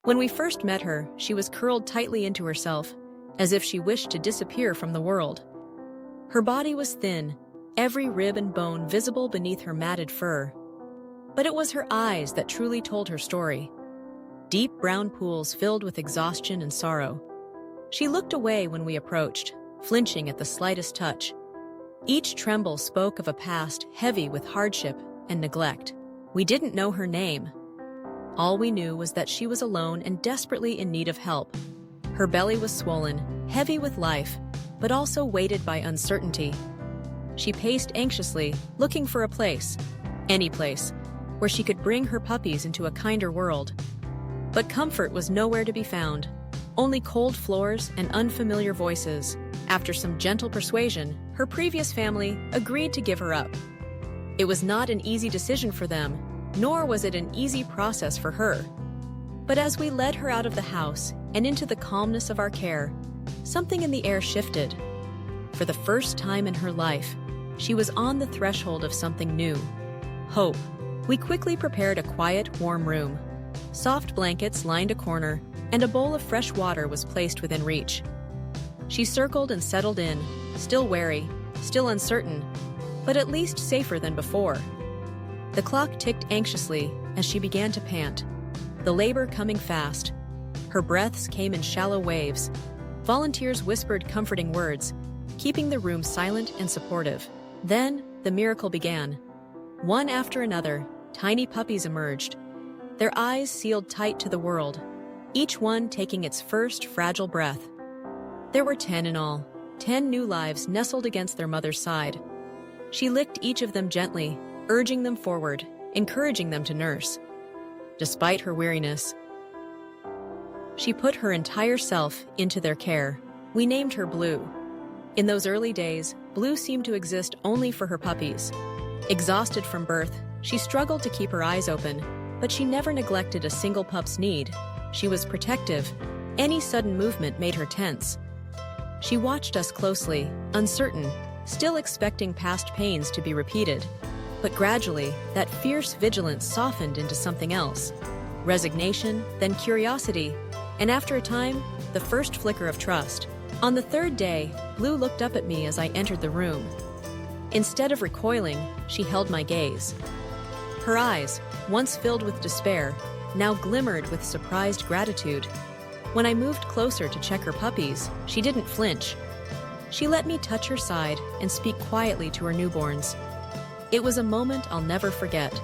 When we first met her, she was curled tightly into herself, as if she wished to disappear from the world. Her body was thin, every rib and bone visible beneath her matted fur. But it was her eyes that truly told her story. Deep brown pools filled with exhaustion and sorrow. She looked away when we approached, flinching at the slightest touch. Each tremble spoke of a past heavy with hardship and neglect. We didn't know her name. All we knew was that she was alone and desperately in need of help. Her belly was swollen, heavy with life, but also weighted by uncertainty. She paced anxiously, looking for a place, any place, where she could bring her puppies into a kinder world. But comfort was nowhere to be found, only cold floors and unfamiliar voices. After some gentle persuasion, her previous family agreed to give her up. It was not an easy decision for them, nor was it an easy process for her. But as we led her out of the house and into the calmness of our care, something in the air shifted. For the first time in her life, she was on the threshold of something new. Hope. We quickly prepared a quiet, warm room. Soft blankets lined a corner, and a bowl of fresh water was placed within reach. She circled and settled in, still wary, still uncertain, but at least safer than before. The clock ticked anxiously as she began to pant, the labor coming fast. Her breaths came in shallow waves. Volunteers whispered comforting words, keeping the room silent and supportive. Then, the miracle began. One after another, tiny puppies emerged, their eyes sealed tight to the world, each one taking its first fragile breath. There were 10 in all, 10 new lives nestled against their mother's side. She licked each of them gently, urging them forward, encouraging them to nurse. Despite her weariness, she put her entire self into their care. We named her Blue. In those early days, Blue seemed to exist only for her puppies. Exhausted from birth, she struggled to keep her eyes open, but she never neglected a single pup's need. She was protective. Any sudden movement made her tense. She watched us closely, uncertain, still expecting past pains to be repeated. But gradually, that fierce vigilance softened into something else. Resignation, then curiosity, and after a time, the first flicker of trust. On the third day, Blue looked up at me as I entered the room. Instead of recoiling, she held my gaze. Her eyes, once filled with despair, now glimmered with surprised gratitude. When I moved closer to check her puppies, she didn't flinch. She let me touch her side and speak quietly to her newborns. It was a moment I'll never forget,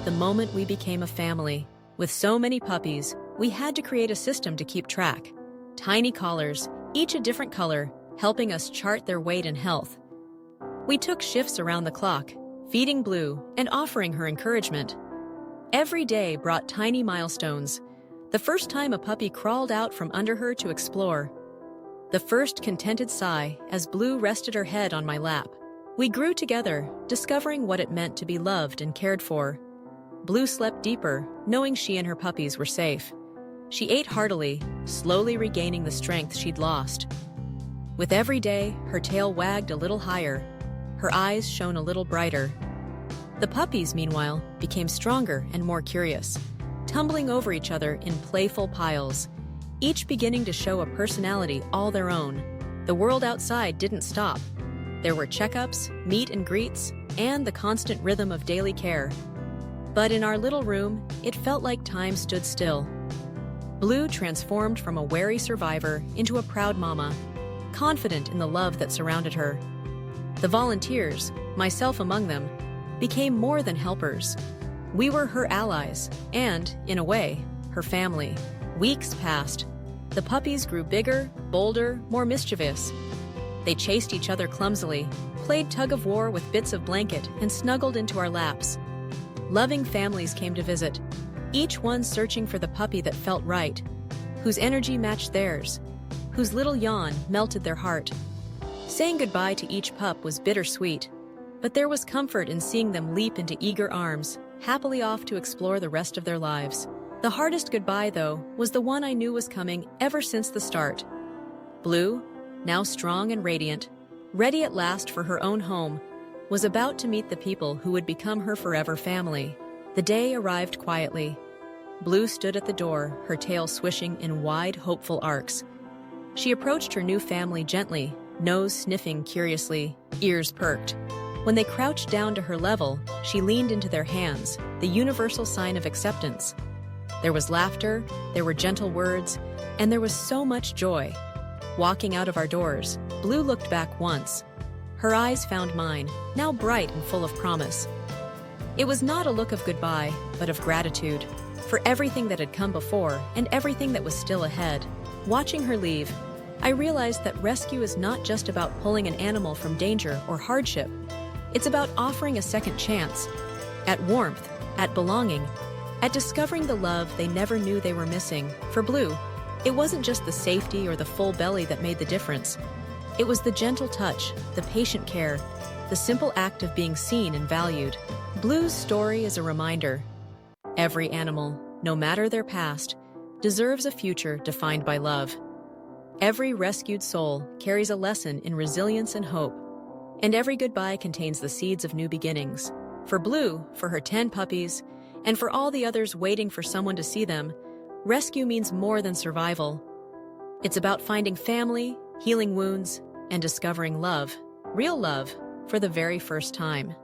the moment we became a family. With so many puppies, we had to create a system to keep track. Tiny collars, each a different color, helping us chart their weight and health. We took shifts around the clock, feeding Blue and offering her encouragement. Every day brought tiny milestones. The first time a puppy crawled out from under her to explore. The first contented sigh as Blue rested her head on my lap. We grew together, discovering what it meant to be loved and cared for. Blue slept deeper, knowing she and her puppies were safe. She ate heartily, slowly regaining the strength she'd lost. With every day, her tail wagged a little higher. Her eyes shone a little brighter. The puppies, meanwhile, became stronger and more curious, tumbling over each other in playful piles, each beginning to show a personality all their own. The world outside didn't stop. There were checkups, meet and greets, and the constant rhythm of daily care. But in our little room, it felt like time stood still. Blue transformed from a wary survivor into a proud mama, confident in the love that surrounded her. The volunteers, myself among them, became more than helpers. We were her allies, and, in a way, her family. Weeks passed. The puppies grew bigger, bolder, more mischievous. They chased each other clumsily, played tug-of-war with bits of blanket, and snuggled into our laps. Loving families came to visit, each one searching for the puppy that felt right, whose energy matched theirs, whose little yawn melted their heart. Saying goodbye to each pup was bittersweet, but there was comfort in seeing them leap into eager arms, happily off to explore the rest of their lives. The hardest goodbye, though, was the one I knew was coming ever since the start. Blue, now strong and radiant, ready at last for her own home, was about to meet the people who would become her forever family. The day arrived quietly. Blue stood at the door, her tail swishing in wide, hopeful arcs. She approached her new family gently, nose sniffing curiously, ears perked. When they crouched down to her level, she leaned into their hands, the universal sign of acceptance. There was laughter, there were gentle words, and there was so much joy. Walking out of our doors, Blue looked back once. Her eyes found mine, now bright and full of promise. It was not a look of goodbye, but of gratitude, for everything that had come before and everything that was still ahead. Watching her leave, I realized that rescue is not just about pulling an animal from danger or hardship. It's about offering a second chance, at warmth, at belonging, at discovering the love they never knew they were missing. For Blue, it wasn't just the safety or the full belly that made the difference. It was the gentle touch, the patient care, the simple act of being seen and valued. Blue's story is a reminder. Every animal, no matter their past, deserves a future defined by love. Every rescued soul carries a lesson in resilience and hope, and every goodbye contains the seeds of new beginnings. For Blue, for her 10 puppies, and for all the others waiting for someone to see them, rescue means more than survival. It's about finding family, healing wounds, and discovering love, real love, for the very first time.